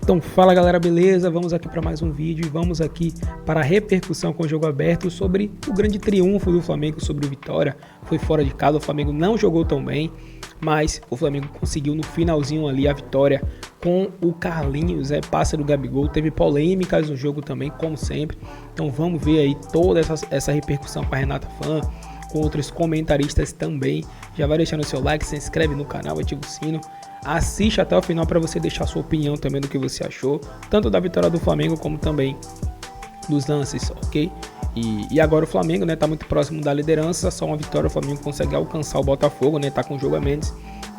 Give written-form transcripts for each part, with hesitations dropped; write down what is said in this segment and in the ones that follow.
Então fala galera, beleza? Vamos aqui para mais um vídeo e vamos aqui para a repercussão com o jogo aberto sobre o grande triunfo do Flamengo sobre o Vitória. Foi fora de casa, o Flamengo não jogou tão bem, mas o Flamengo conseguiu no finalzinho ali a vitória com o Carlinhos, passe do Gabigol. Teve polêmicas no jogo também, como sempre. Então vamos ver aí toda essa repercussão com a Renata Fã, com outros comentaristas também. Já vai deixando o seu like, se inscreve no canal, ativa o sino. Assiste até o final para você deixar sua opinião também do que você achou, tanto da vitória do Flamengo como também dos lances, ok? E agora o Flamengo, né, tá muito próximo da liderança, só uma vitória o Flamengo consegue alcançar o Botafogo, né, tá com o jogo a menos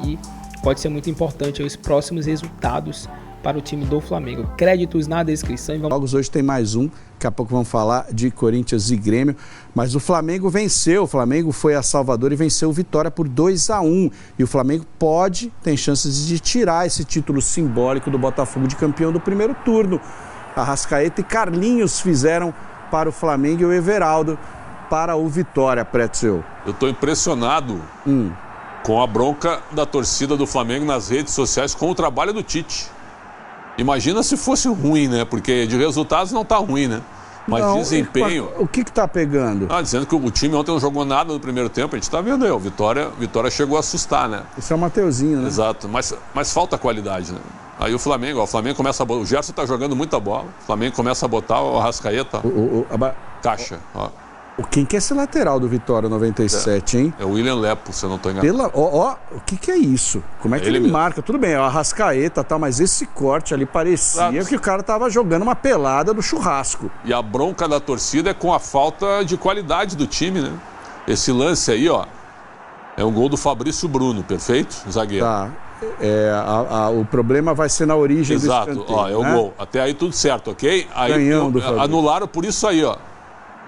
e pode ser muito importante os próximos resultados para o time do Flamengo. Créditos na descrição. E vamos... Hoje tem mais um, daqui a pouco vamos falar de Corinthians e Grêmio, mas o Flamengo venceu, o Flamengo foi a Salvador e venceu o Vitória por 2-1, e o Flamengo tem chances de tirar esse título simbólico do Botafogo de campeão do primeiro turno. Arrascaeta e Carlinhos fizeram para o Flamengo e o Everaldo para o Vitória, Pretzel. Eu estou impressionado com a bronca da torcida do Flamengo nas redes sociais com o trabalho do Tite. Imagina se fosse ruim, né? Porque de resultados não tá ruim, né? Mas não, desempenho... O que tá pegando? Dizendo que o time ontem não jogou nada no primeiro tempo, a gente tá vendo aí, o Vitória chegou a assustar, né? Isso é o Mateuzinho, né? Exato, mas falta qualidade, né? Aí o Flamengo começa a botar... O Gerson tá jogando muita bola, o Flamengo começa a botar o Arrascaeta, caixa, ó. Quem que é esse lateral do Vitória 97, hein? É o William Lepo, se eu não estou enganado. O que é isso? Como é que ele marca? Tudo bem, é o Arrascaeta, tá, mas esse corte ali parecia que o cara tava jogando uma pelada do churrasco. E a bronca da torcida é com a falta de qualidade do time, né? Esse lance aí, ó, é um gol do Fabrício Bruno, perfeito? Zagueiro. Tá. O problema vai ser na origem do escanteio. Exato, ó, é o gol. Até aí tudo certo, ok? Aí anularam por isso aí, ó.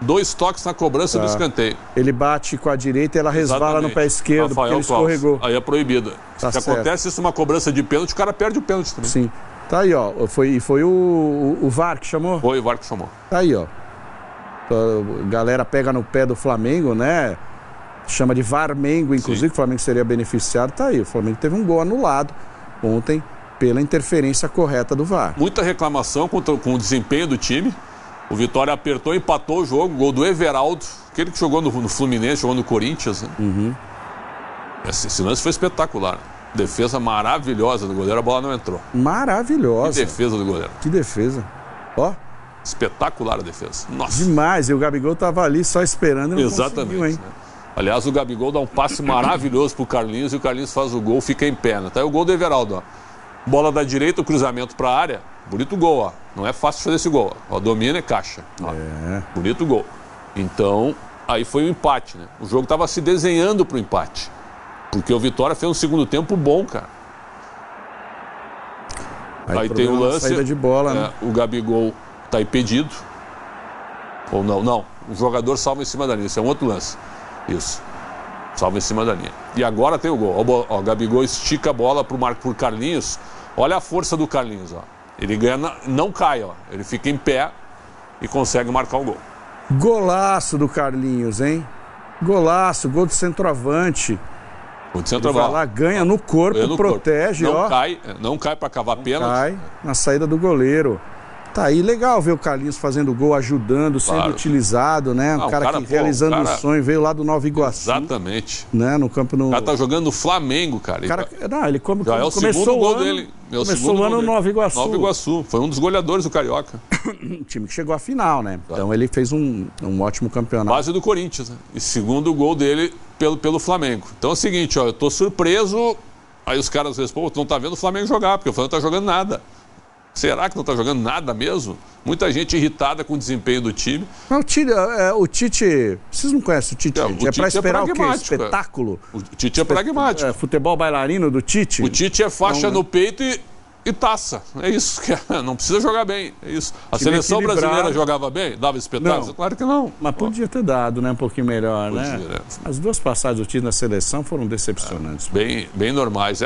2 toques na cobrança do escanteio. Ele bate com a direita e ela resvala no pé esquerdo, porque ele escorregou. Aí é proibido. Se acontece isso numa cobrança de pênalti, o cara perde o pênalti também. Sim. Tá aí, ó. Foi o VAR que chamou? Foi o VAR que chamou. Tá aí, ó. A galera pega no pé do Flamengo, né? Chama de VARmengo, inclusive, que o Flamengo seria beneficiado. Tá aí. O Flamengo teve um gol anulado ontem pela interferência correta do VAR. Muita reclamação com o desempenho do time. O Vitória apertou, empatou o jogo, gol do Everaldo, aquele que jogou no Fluminense, jogou no Corinthians, né? Esse lance foi espetacular. Defesa maravilhosa do goleiro, a bola não entrou. Maravilhosa. Que defesa do goleiro. Que defesa. Ó. Espetacular a defesa. Nossa. Demais, e o Gabigol tava ali só esperando e não conseguiu, hein? Né? Aliás, o Gabigol dá um passe maravilhoso pro Carlinhos e o Carlinhos faz o gol, fica em pé. Tá aí o gol do Everaldo, ó. Bola da direita, o cruzamento para a área. Bonito gol, ó. Não é fácil fazer esse gol. Ó, domina e caixa. Ó. Bonito gol. Então, aí foi um empate, né? O jogo estava se desenhando para o empate. Porque o Vitória fez um segundo tempo bom, cara. Aí tem o lance. Saída de bola, né? O Gabigol tá impedido. Ou não? Não. O jogador salva em cima da linha. Isso é um outro lance. Isso. Salva em cima da linha. E agora tem o gol. Ó, o Gabigol estica a bola pro Carlinhos. Olha a força do Carlinhos, ó. Ele ganha, não cai, ó. Ele fica em pé e consegue marcar o gol. Golaço do Carlinhos, hein? Golaço, gol de centroavante. Gol de centroavante. Ele vai lá, ganha no corpo, protege, não ó. Não cai para cavar pênalti. Cai na saída do goleiro. Tá aí, legal ver o Carlinhos fazendo gol, ajudando, sendo utilizado, né? Um cara que realizando o sonho, veio lá do Nova Iguaçu. Exatamente. Né? No campo no... O cara tá jogando no Flamengo, cara. Ele começou o ano dele. Começou o ano no Nova Iguaçu. Nova Iguaçu. Foi um dos goleadores do Carioca. Um time que chegou à final, né? Então ele fez um ótimo campeonato. Base do Corinthians, né? E segundo gol dele pelo Flamengo. Então é o seguinte, ó, eu tô surpreso. Aí os caras respondem, tu não tá vendo o Flamengo jogar, porque o Flamengo não tá jogando nada. Será que não está jogando nada mesmo? Muita gente irritada com o desempenho do time. Não, o Tite... Vocês não conhecem o Tite? É para esperar o quê? Espetáculo? O Tite é pragmático. Futebol bailarino do Tite? O Tite é faixa no peito e taça. É isso que é. Não precisa jogar bem. É isso. A seleção brasileira jogava bem? Dava espetáculo? Não. Claro que não. Mas podia ter dado, né? Um pouquinho melhor, né? As duas passagens do Tite na seleção foram decepcionantes. Bem normais.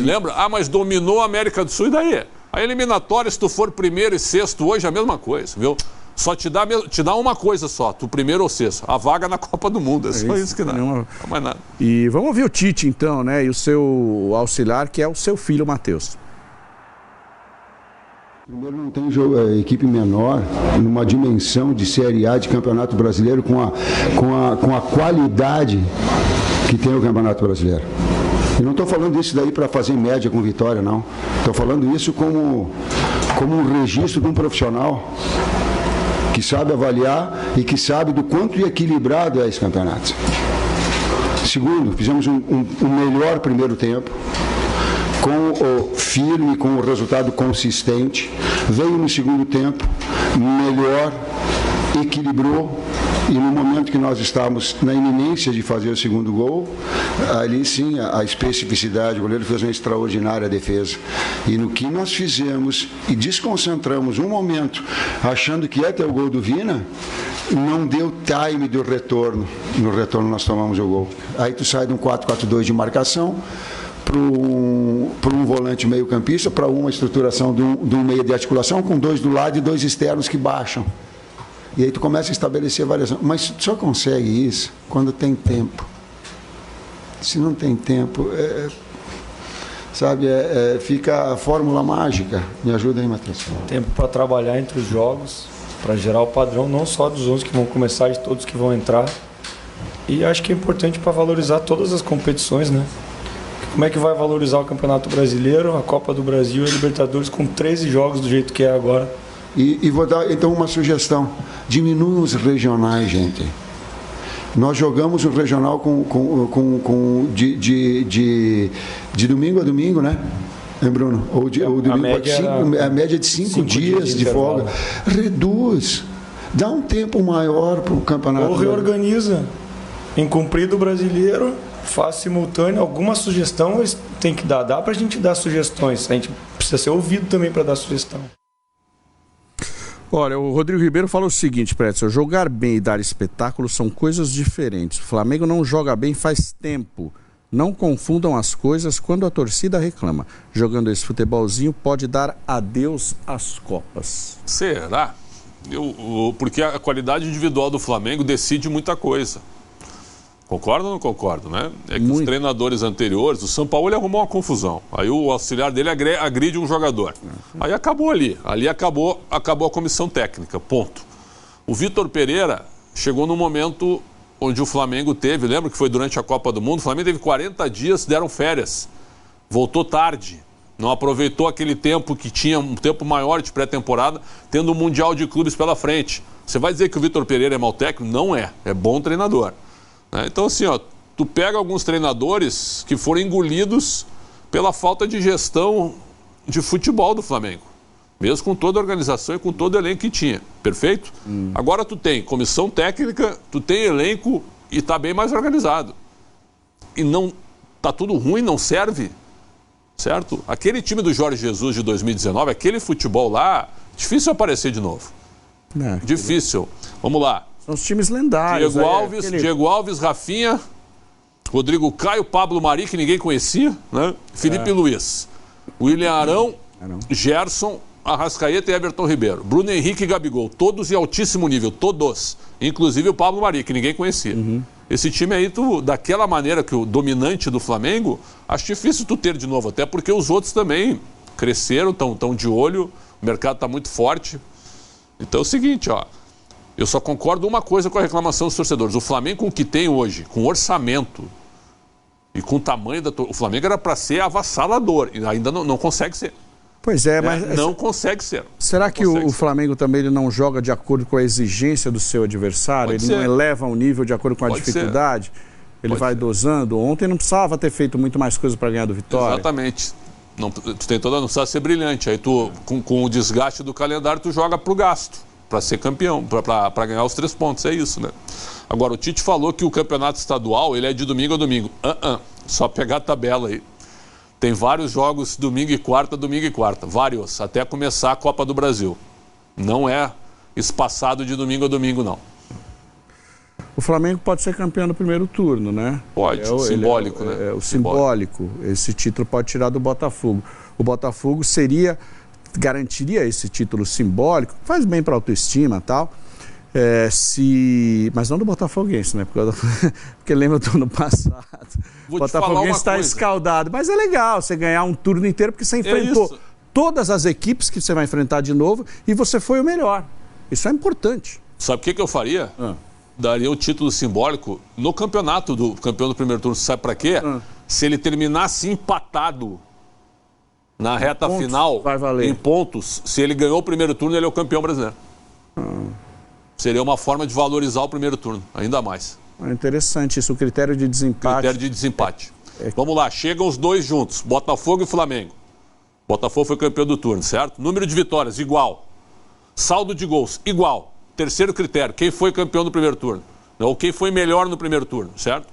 Lembra? Mas dominou a América do Sul e daí? A eliminatória, se tu for primeiro e sexto hoje, é a mesma coisa, viu? Só te dá uma coisa só, tu primeiro ou sexto, a vaga na Copa do Mundo. É só isso que dá. Não mais nada. E vamos ouvir o Tite, então, né? E o seu auxiliar, que é o seu filho, Matheus. Primeiro, não tem equipe menor numa dimensão de Série A de Campeonato Brasileiro com a qualidade que tem o Campeonato Brasileiro. E não estou falando isso daí para fazer média com Vitória, não. Estou falando isso como um registro de um profissional que sabe avaliar e que sabe do quanto equilibrado é esse campeonato. Segundo, fizemos um melhor primeiro tempo, com o firme, com o resultado consistente. Veio no segundo tempo, melhor, equilibrou, e no momento que nós estávamos na iminência de fazer o segundo gol, ali sim a especificidade, o goleiro fez uma extraordinária defesa. E no que nós fizemos e desconcentramos um momento, achando que ia ter o gol do Vina, não deu time do retorno. No retorno nós tomamos o gol. Aí tu sai de um 4-4-2 de marcação para um volante meio campista, para uma estruturação de um meio de articulação com 2 do lado e 2 externos que baixam. E aí tu começa a estabelecer variação. Mas tu só consegue isso quando tem tempo. Se não tem tempo, fica a fórmula mágica. Me ajuda aí, Matheus. Tempo para trabalhar entre os jogos, para gerar o padrão, não só dos 11 que vão começar, de todos que vão entrar. E acho que é importante para valorizar todas as competições, né? Como é que vai valorizar o Campeonato Brasileiro, a Copa do Brasil e a Libertadores com 13 jogos do jeito que é agora? E vou dar então uma sugestão: diminuam os regionais, gente. Nós jogamos o regional de domingo a domingo, né, Bruno? Ou domingo a média de 5 dias de folga. Reduz, dá um tempo maior para o campeonato. Ou reorganiza em cumprido brasileiro, faz simultâneo. Alguma sugestão eles têm que dar. Dá para a gente dar sugestões. A gente precisa ser ouvido também para dar sugestão. Olha, o Rodrigo Ribeiro falou o seguinte, Pretzel: jogar bem e dar espetáculo são coisas diferentes. O Flamengo não joga bem faz tempo. Não confundam as coisas quando a torcida reclama. Jogando esse futebolzinho pode dar adeus às Copas. Será? Porque a qualidade individual do Flamengo decide muita coisa. Concorda ou não concordo, né? É que os treinadores anteriores, o São Paulo arrumou uma confusão. Aí o auxiliar dele agride um jogador. Aí acabou ali. Ali acabou a comissão técnica, ponto. O Vitor Pereira chegou num momento onde o Flamengo teve, lembra que foi durante a Copa do Mundo? O Flamengo teve 40 dias, deram férias. Voltou tarde. Não aproveitou aquele tempo que tinha um tempo maior de pré-temporada, tendo um Mundial de Clubes pela frente. Você vai dizer que o Vitor Pereira é mau técnico? Não é. É bom treinador. Então, assim, tu pega alguns treinadores que foram engolidos pela falta de gestão de futebol do Flamengo. Mesmo com toda a organização e com todo o elenco que tinha. Perfeito? Agora tu tem comissão técnica, tu tem elenco e tá bem mais organizado. E não tá tudo ruim, não serve. Certo? Aquele time do Jorge Jesus de 2019, aquele futebol lá, difícil aparecer de novo. Difícil. Vamos lá. São os times lendários. Diego Alves, Rafinha, Rodrigo Caio, Pablo Mari, que ninguém conhecia, né? Felipe Luiz, William Arão, Gerson, Arrascaeta e Everton Ribeiro. Bruno Henrique e Gabigol, todos em altíssimo nível, todos. Inclusive o Pablo Mari, que ninguém conhecia. Esse time aí, daquela maneira que o dominante do Flamengo, acho difícil tu ter de novo, até porque os outros também cresceram, estão de olho, o mercado está muito forte. Então é o seguinte, eu só concordo uma coisa com a reclamação dos torcedores. O Flamengo, com o que tem hoje, com orçamento e com o tamanho o Flamengo era para ser avassalador. E ainda não consegue ser. Pois é, mas... Não consegue ser. Será que o Flamengo também ele não joga de acordo com a exigência do seu adversário? Ele não eleva o nível de acordo com a dificuldade? Ele vai dosando? Ontem não precisava ter feito muito mais coisa para ganhar do Vitória. Exatamente. Tu tem toda, não precisa ser brilhante. Aí tu, com o desgaste do calendário, tu joga pro gasto. Para ser campeão, para ganhar os 3 pontos, é isso, né? Agora, o Tite falou que o campeonato estadual, ele é de domingo a domingo. Só pegar a tabela aí. Tem vários jogos domingo e quarta, vários, até começar a Copa do Brasil. Não é espaçado de domingo a domingo, não. O Flamengo pode ser campeão no primeiro turno, né? Pode, simbólico, né? O simbólico. Esse título pode tirar do Botafogo. O Botafogo garantiria esse título simbólico, faz bem para a autoestima e tal, mas não do botafoguense, né? Porque lembra do ano passado. O botafoguense está escaldado, mas é legal você ganhar um turno inteiro, porque você enfrentou todas as equipes que você vai enfrentar de novo e você foi o melhor. Isso é importante. Sabe o que eu faria? Daria o título simbólico no campeonato do campeão do primeiro turno. Sabe para quê? Se ele terminasse empatado na reta final, vai valer. Em pontos, se ele ganhou o primeiro turno, ele é o campeão brasileiro. Seria uma forma de valorizar o primeiro turno, ainda mais. É interessante isso, o critério de desempate. Critério de desempate. Vamos lá, chegam os dois juntos, Botafogo e Flamengo. Botafogo foi campeão do turno, certo? Número de vitórias, igual. Saldo de gols, igual. Terceiro critério, quem foi campeão do primeiro turno? Ou quem foi melhor no primeiro turno, certo?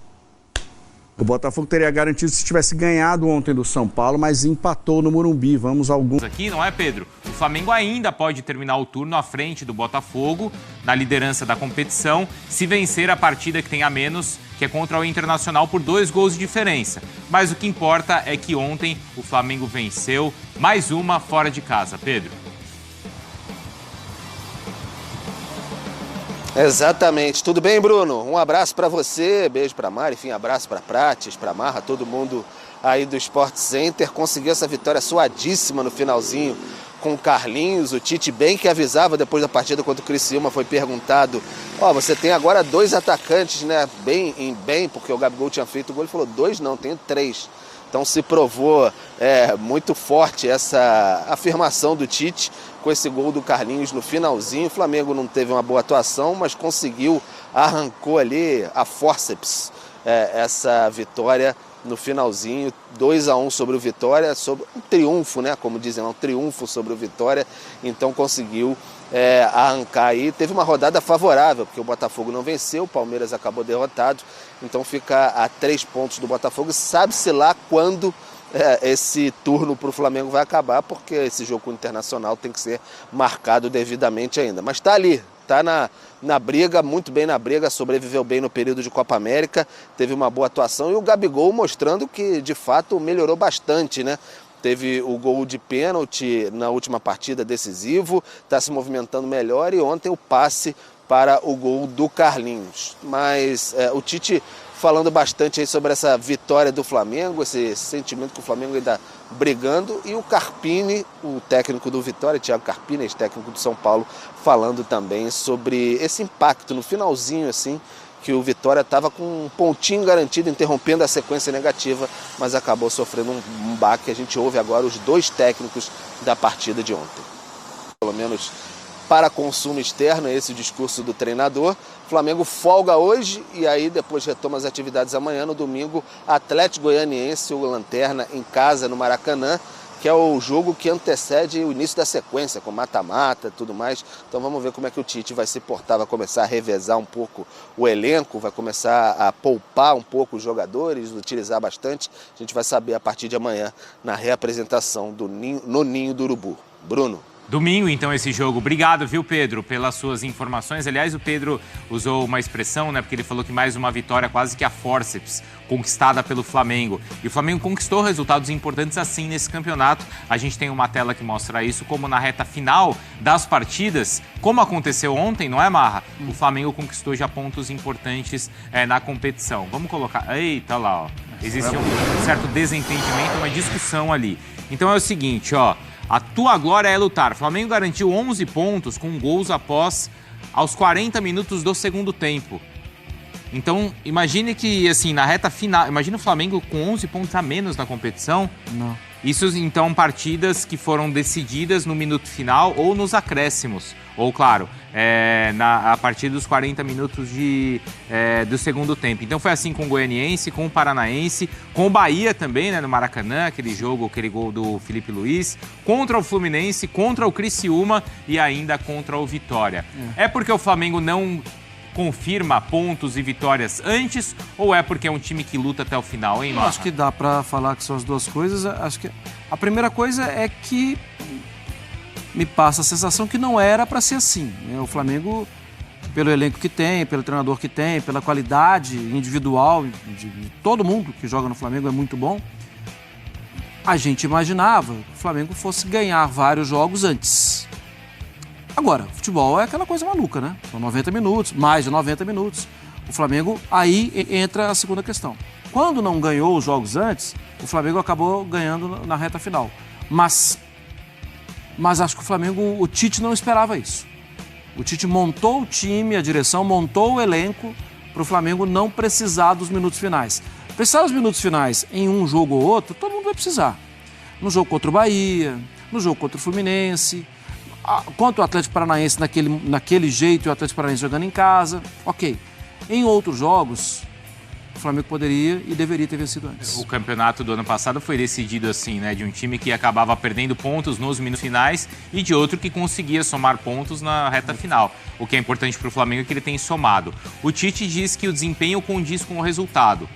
O Botafogo teria garantido se tivesse ganhado ontem do São Paulo, mas empatou no Morumbi. Vamos a alguns... Aqui, não é, Pedro? O Flamengo ainda pode terminar o turno à frente do Botafogo, na liderança da competição, se vencer a partida que tem a menos, que é contra o Internacional, por 2 gols de diferença. Mas o que importa é que ontem o Flamengo venceu mais uma fora de casa. Pedro. Exatamente. Tudo bem, Bruno? Um abraço para você, beijo para Mari, enfim, abraço para Prates, para Marra, todo mundo aí do Sport Center. Conseguiu essa vitória suadíssima no finalzinho com o Carlinhos. O Tite bem que avisava depois da partida contra o Criciúma, foi perguntado: você tem agora 2 atacantes, né? Bem, porque o Gabigol tinha feito o gol. Ele falou: 2 não, tenho 3. Então se provou muito forte essa afirmação do Tite com esse gol do Carlinhos no finalzinho. O Flamengo não teve uma boa atuação, mas arrancou ali a fórceps essa vitória no finalzinho, 2-1 sobre o Vitória, sobre um triunfo, né? Como dizem, um triunfo sobre o Vitória. Então conseguiu arrancar aí. Teve uma rodada favorável, porque o Botafogo não venceu, o Palmeiras acabou derrotado, então fica a 3 pontos do Botafogo. Sabe-se lá quando esse turno para o Flamengo vai acabar, porque esse jogo com o Internacional tem que ser marcado devidamente ainda. Mas está ali, está na briga, muito bem na briga, sobreviveu bem no período de Copa América, teve uma boa atuação, e o Gabigol mostrando que de fato melhorou bastante, né? Teve o gol de pênalti na última partida, decisivo, está se movimentando melhor, e ontem o passe para o gol do Carlinhos. Mas o Tite falando bastante aí sobre essa vitória do Flamengo, esse sentimento que o Flamengo ainda brigando, e o Carpini, o técnico do Vitória, Thiago Carpini, ex-técnico do São Paulo, falando também sobre esse impacto no finalzinho, assim, que o Vitória estava com um pontinho garantido, interrompendo a sequência negativa, mas acabou sofrendo um baque. A gente ouve agora os 2 técnicos da partida de ontem. Pelo menos para consumo externo, esse discurso do treinador. O Flamengo folga hoje e aí depois retoma as atividades amanhã. No domingo, Atlético Goianiense, o Lanterna, em casa no Maracanã, que é o jogo que antecede o início da sequência, com mata-mata e tudo mais. Então vamos ver como é que o Tite vai se portar, vai começar a revezar um pouco o elenco, vai começar a poupar um pouco os jogadores, utilizar bastante. A gente vai saber a partir de amanhã, na reapresentação no Ninho do Urubu. Bruno. Domingo, então, esse jogo. Obrigado, viu, Pedro, pelas suas informações. Aliás, o Pedro usou uma expressão, né, porque ele falou que mais uma vitória quase que a fórceps, conquistada pelo Flamengo. E o Flamengo conquistou resultados importantes assim nesse campeonato. A gente tem uma tela que mostra isso, como na reta final das partidas, como aconteceu ontem, não é, Marra? O Flamengo conquistou já pontos importantes na competição. Vamos colocar... Eita, lá, ó. Existe um certo desentendimento, uma discussão ali. Então é o seguinte, ó. A tua glória é lutar. O Flamengo garantiu 11 pontos com gols aos 40 minutos do segundo tempo. Então, imagine que, assim, na reta final... Imagina o Flamengo com 11 pontos a menos na competição. Não. Isso, então, partidas que foram decididas no minuto final ou nos acréscimos. Ou, claro, a partir dos 40 minutos do segundo tempo. Então, foi assim com o Goianiense, com o Paranaense, com o Bahia também, né, no Maracanã, aquele gol do Felipe Luiz, contra o Fluminense, contra o Criciúma e ainda contra o Vitória. É porque o Flamengo não confirma pontos e vitórias antes, ou é porque é um time que luta até o final, hein, Marra? Acho que dá pra falar que são as duas coisas. Acho que a primeira coisa é que me passa a sensação que não era pra ser assim, né? O Flamengo, pelo elenco que tem, pelo treinador que tem, pela qualidade individual de todo mundo que joga no Flamengo, é muito bom. A gente imaginava que o Flamengo fosse ganhar vários jogos antes. Agora, futebol é aquela coisa maluca, né? São 90 minutos, mais de 90 minutos. O Flamengo, aí entra a segunda questão. Quando não ganhou os jogos antes, o Flamengo acabou ganhando na reta final. Mas mas acho que o Flamengo, o Tite não esperava isso. O Tite montou o time, a direção montou o elenco para o Flamengo não precisar dos minutos finais. Precisar dos minutos finais em um jogo ou outro, todo mundo vai precisar. No jogo contra o Bahia, no jogo contra o Fluminense, contra o Atlético Paranaense naquele jeito e o Atlético Paranaense jogando em casa, ok. Em outros jogos, o Flamengo poderia e deveria ter vencido antes. O campeonato do ano passado foi decidido assim, né? De um time que acabava perdendo pontos nos minutos finais e de outro que conseguia somar pontos na reta final. O que é importante para o Flamengo é que ele tem somado. O Tite diz que o desempenho condiz com o resultado.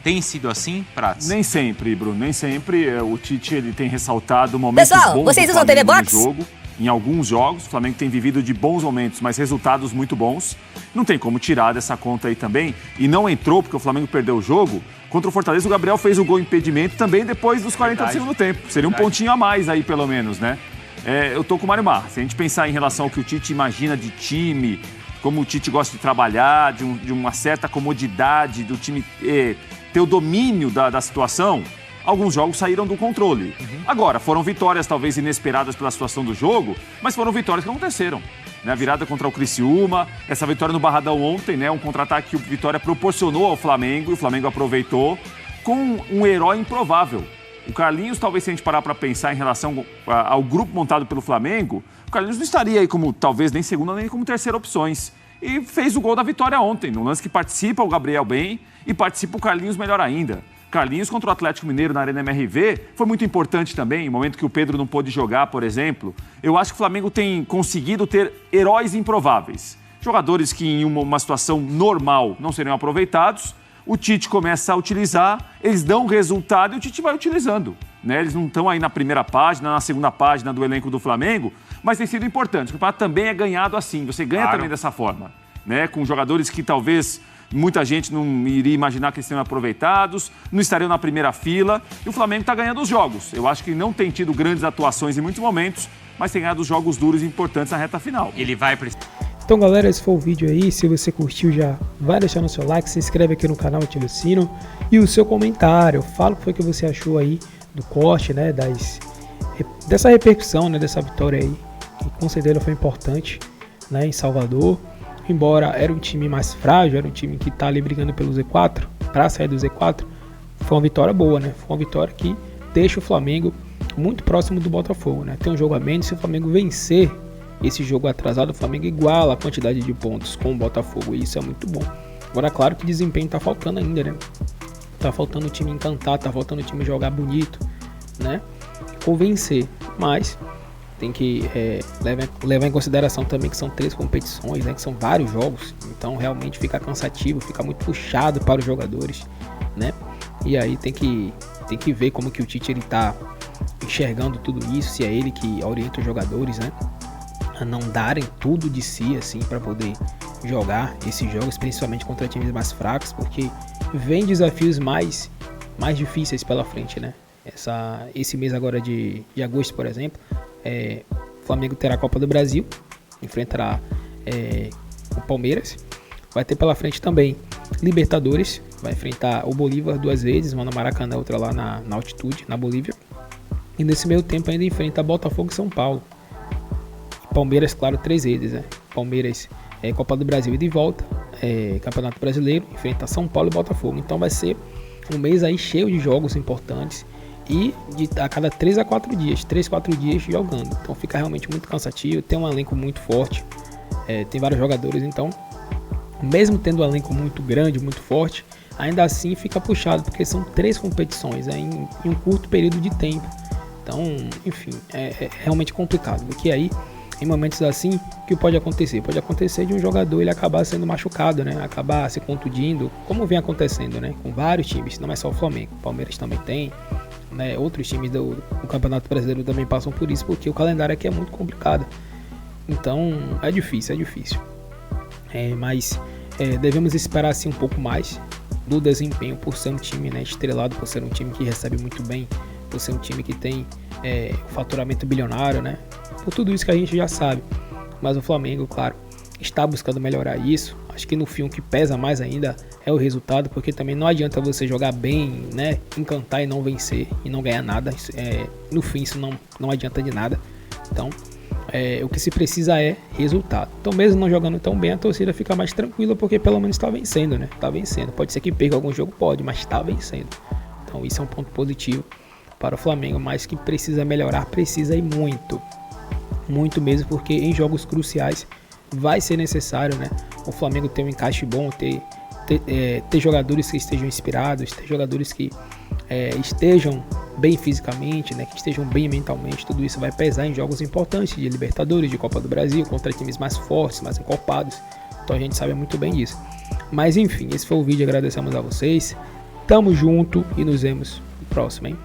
Tem sido assim, Prats? Nem sempre, Bruno, nem sempre. O Tite ele tem ressaltado momentos Pessoal, bons vocês do usam TV Flamengo Box? no jogo. Em alguns jogos, o Flamengo tem vivido de bons momentos, mas resultados muito bons. Não tem como tirar dessa conta aí também. E não entrou porque o Flamengo perdeu o jogo. Contra o Fortaleza, o Gabriel fez o gol impedimento também depois dos 40 do segundo tempo. Seria um pontinho a mais aí, pelo menos, né? Eu tô com o Mário Marra. Se a gente pensar em relação ao que o Tite imagina de time, como o Tite gosta de trabalhar, de uma certa comodidade do time ter o domínio da situação, alguns jogos saíram do controle. Agora, foram vitórias talvez inesperadas pela situação do jogo, mas foram vitórias que aconteceram. Né? A virada contra o Criciúma, essa vitória no Barradão ontem, né? Um contra-ataque que o Vitória proporcionou ao Flamengo e o Flamengo aproveitou com um herói improvável. O Carlinhos, talvez se a gente parar para pensar em relação ao grupo montado pelo Flamengo, o Carlinhos não estaria aí como talvez nem segunda nem como terceira opções. E fez o gol da vitória ontem, no lance que participa o Gabriel bem e participa o Carlinhos melhor ainda. Carlinhos contra o Atlético Mineiro na Arena MRV foi muito importante também, no momento que o Pedro não pôde jogar, por exemplo. Eu acho que o Flamengo tem conseguido ter heróis improváveis. Jogadores que em uma situação normal não seriam aproveitados, o Tite começa a utilizar, eles dão resultado e o Tite vai utilizando. Né? Eles não estão aí na primeira página, na segunda página do elenco do Flamengo, mas tem sido importante. O campeonato também é ganhado assim, você ganha também dessa forma. Né? Com jogadores que talvez muita gente não iria imaginar que eles seriam aproveitados, não estariam na primeira fila, e o Flamengo está ganhando os jogos. Eu acho que não tem tido grandes atuações em muitos momentos, mas tem ganhado os jogos duros e importantes na reta final. Ele vai... Então, galera, esse foi o vídeo aí. Se você curtiu, já vai deixando o seu like, se inscreve aqui no canal, ativa o sino e o seu comentário. Fala o que foi que você achou aí do corte, né, dessa repercussão, né, dessa vitória aí, que com certeza foi importante, né, em Salvador. Embora era um time mais frágil, era um time que tá ali brigando pelo Z4, para sair do Z4, foi uma vitória boa, né? Foi uma vitória que deixa o Flamengo muito próximo do Botafogo, né? Tem um jogo a menos, se o Flamengo vencer esse jogo atrasado, o Flamengo iguala a quantidade de pontos com o Botafogo, e isso é muito bom. Agora, claro que desempenho tá faltando ainda, né? Tá faltando o time encantar, tá faltando o time jogar bonito, né? Ou vencer, mas tem que levar em consideração também que são 3 competições, né? Que são vários jogos, então realmente fica cansativo, fica muito puxado para os jogadores, né? E aí tem que ver como que o Tite ele tá enxergando tudo isso, se é ele que orienta os jogadores, né? A não darem tudo de si, assim, para poder jogar esses jogos, principalmente contra times mais fracos, porque vem desafios mais difíceis pela frente, né? Esse mês agora de agosto, por exemplo, o Flamengo terá a Copa do Brasil, enfrentará o Palmeiras, vai ter pela frente também Libertadores, vai enfrentar o Bolívar 2 vezes, uma no Maracanã, outra lá na altitude, na Bolívia, e nesse meio tempo ainda enfrenta Botafogo e São Paulo. Palmeiras, claro, 3 vezes, né? Palmeiras, Copa do Brasil e de volta, Campeonato Brasileiro, enfrenta São Paulo e Botafogo. Então vai ser um mês aí cheio de jogos importantes e a cada 3 a 4 dias, 3, 4 dias jogando. Então fica realmente muito cansativo, tem um elenco muito forte, tem vários jogadores, então mesmo tendo um elenco muito grande, muito forte, ainda assim fica puxado, porque são 3 competições em um curto período de tempo. Então, enfim, é realmente complicado, porque aí em momentos assim, o que pode acontecer? Pode acontecer de um jogador ele acabar sendo machucado, né? Acabar se contundindo, como vem acontecendo, né? Com vários times, não é só o Flamengo. O Palmeiras também tem, né? Outros times do Campeonato Brasileiro também passam por isso, porque o calendário aqui é muito complicado. Então, é difícil. Mas devemos esperar assim um pouco mais do desempenho, por ser um time, né, estrelado, por ser um time que recebe muito bem, por ser um time que tem faturamento bilionário, né? Por tudo isso que a gente já sabe. Mas o Flamengo, claro, está buscando melhorar isso. Acho que no fim o que pesa mais ainda é o resultado, porque também não adianta você jogar bem, né, encantar e não vencer e não ganhar nada. No fim isso não adianta de nada. Então, o que se precisa é resultado. Então, mesmo não jogando tão bem, a torcida fica mais tranquila porque pelo menos está vencendo, né? Está vencendo. Pode ser que perca algum jogo, pode, mas está vencendo. Então, isso é um ponto positivo para o Flamengo, mas que precisa melhorar, precisa ir muito. Muito mesmo, porque em jogos cruciais vai ser necessário, né? O Flamengo ter um encaixe bom, ter jogadores que estejam inspirados, ter jogadores que estejam bem fisicamente, né, que estejam bem mentalmente. Tudo isso vai pesar em jogos importantes de Libertadores, de Copa do Brasil, contra times mais fortes, mais encorpados. Então a gente sabe muito bem disso. Mas enfim, esse foi o vídeo, agradecemos a vocês. Tamo junto e nos vemos no próximo, hein?